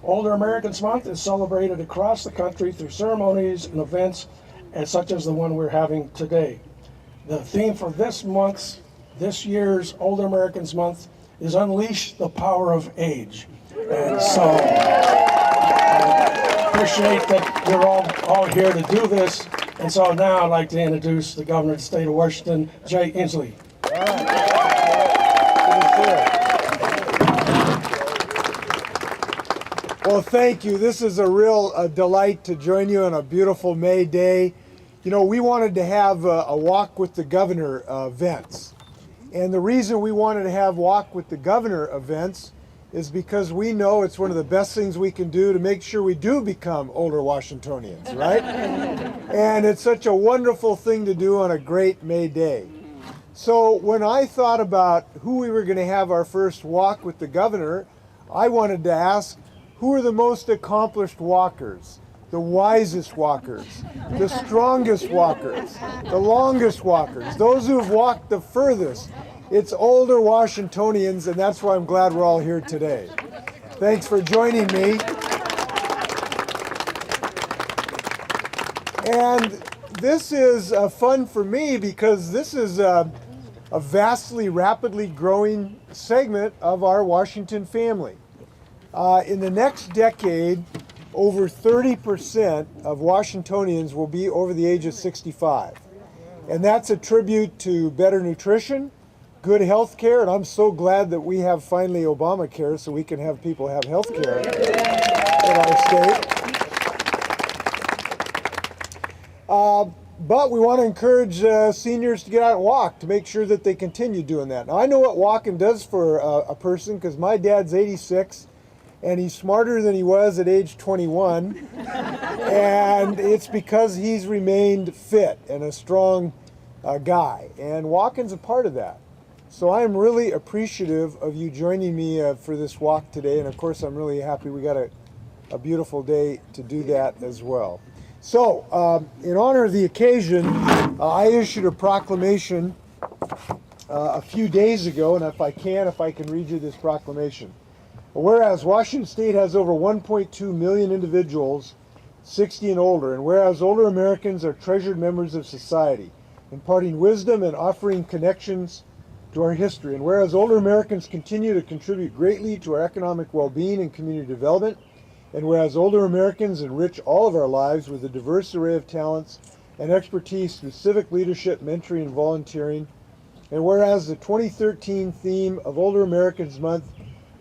Older Americans Month is celebrated across the country through ceremonies and events such as the one we're having today. The theme for this year's Older Americans Month is Unleash the Power of Age. And so I appreciate that you're all here to do this. And so now I'd like to introduce the Governor of the State of Washington, Jay Inslee. Well, thank you. This is a real delight to join you on a beautiful May day. You know, we wanted to have a Walk with the Governor events. And the reason we wanted to have Walk with the Governor events is because we know it's one of the best things we can do to make sure we do become older Washingtonians, right? And it's such a wonderful thing to do on a great May day. So when I thought about who we were going to have our first Walk with the Governor, I wanted to ask, who are the most accomplished walkers, the wisest walkers, the strongest walkers, the longest walkers, those who have walked the furthest? It's older Washingtonians, and that's why I'm glad we're all here today. Thanks for joining me. And this is fun for me because this is a vastly, rapidly growing segment of our Washington family. In the next decade, over 30% of Washingtonians will be over the age of 65. And that's a tribute to better nutrition, good health care, and I'm so glad that we have finally Obamacare so we can have people have health care in our state. But we want to encourage seniors to get out and walk to make sure that they continue doing that. Now, I know what walking does for a person because my dad's 86. And he's smarter than he was at age 21, and it's because he's remained fit and a strong guy, and walking's a part of that. So I am really appreciative of you joining me for this walk today, and of course I'm really happy we got a beautiful day to do that as well. So in honor of the occasion, I issued a proclamation a few days ago, and if I can read you this proclamation. Whereas Washington State has over 1.2 million individuals 60 and older, and whereas older Americans are treasured members of society, imparting wisdom and offering connections to our history, and whereas older Americans continue to contribute greatly to our economic well-being and community development, and whereas older Americans enrich all of our lives with a diverse array of talents and expertise through civic leadership, mentoring, and volunteering, and whereas the 2013 theme of Older Americans Month,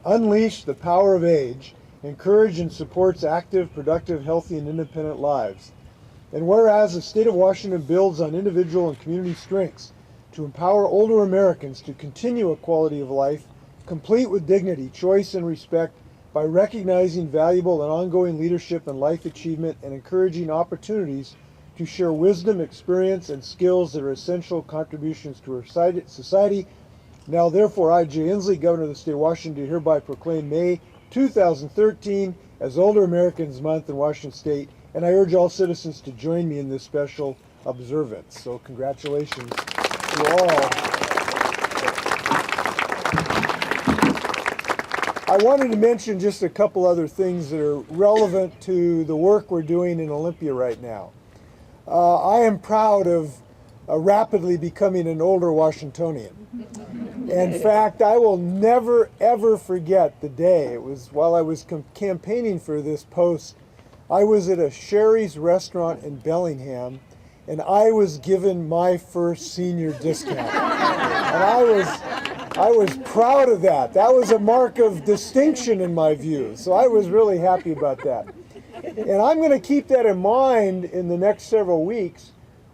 Unleash the Power of Age, encourages and supports active, productive, healthy, and independent lives. And whereas the state of Washington builds on individual and community strengths to empower older Americans to continue a quality of life, complete with dignity, choice, and respect by recognizing valuable and ongoing leadership and life achievement and encouraging opportunities to share wisdom, experience, and skills that are essential contributions to our society. Now, therefore, I, Jay Inslee, Governor of the State of Washington, hereby proclaim May 2013 as Older Americans Month in Washington State, and I urge all citizens to join me in this special observance. So, congratulations to all. I wanted to mention just a couple other things that are relevant to the work we're doing in Olympia right now. I am proud of rapidly becoming an older Washingtonian. In fact, I will never, ever forget the day. It was while I was campaigning for this post. I was at a Sherry's restaurant in Bellingham, and I was given my first senior discount. And I was proud of that. That was a mark of distinction in my view. So I was really happy about that. And I'm going to keep that in mind in the next several weeks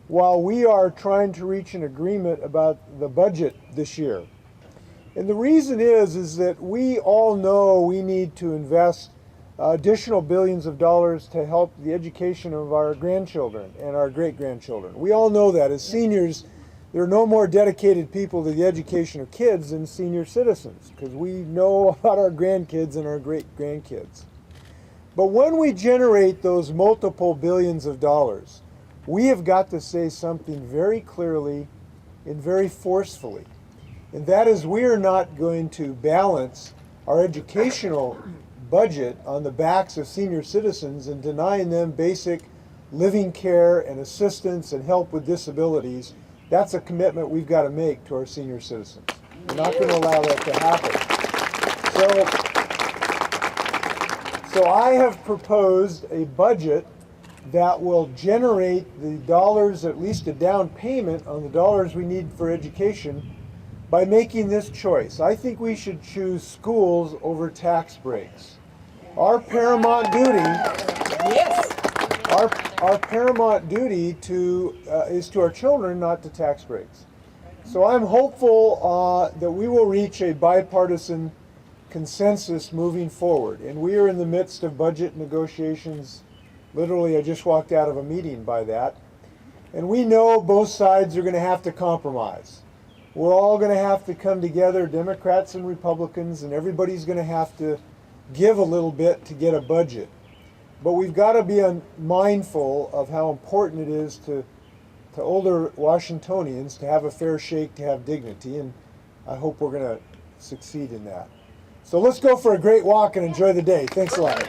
while we are trying to reach an agreement about the budget this year. And the reason is that we all know we need to invest additional billions of dollars to help the education of our grandchildren and our great-grandchildren. We all know that. As seniors, there are no more dedicated people to the education of kids than senior citizens, because we know about our grandkids and our great-grandkids. But when we generate those multiple billions of dollars, we have got to say something very clearly and very forcefully. And that is, we are not going to balance our educational budget on the backs of senior citizens and denying them basic living care and assistance and help with disabilities, that's a commitment we've got to make to our senior citizens. We're not going to allow that to happen. So I have proposed a budget that will generate the dollars, at least a down payment on the dollars we need for education, by making this choice. I think we should choose schools over tax breaks. Our paramount duty, our paramount duty is to our children, not to tax breaks. So I'm hopeful that we will reach a bipartisan consensus moving forward. And we are in the midst of budget negotiations. Literally, I just walked out of a meeting by that. And we know both sides are going to have to compromise. We're all going to have to come together, Democrats and Republicans, and everybody's going to have to give a little bit to get a budget. But we've got to be mindful of how important it is to older Washingtonians to have a fair shake, to have dignity, and I hope we're going to succeed in that. So let's go for a great walk and enjoy the day. Thanks a lot.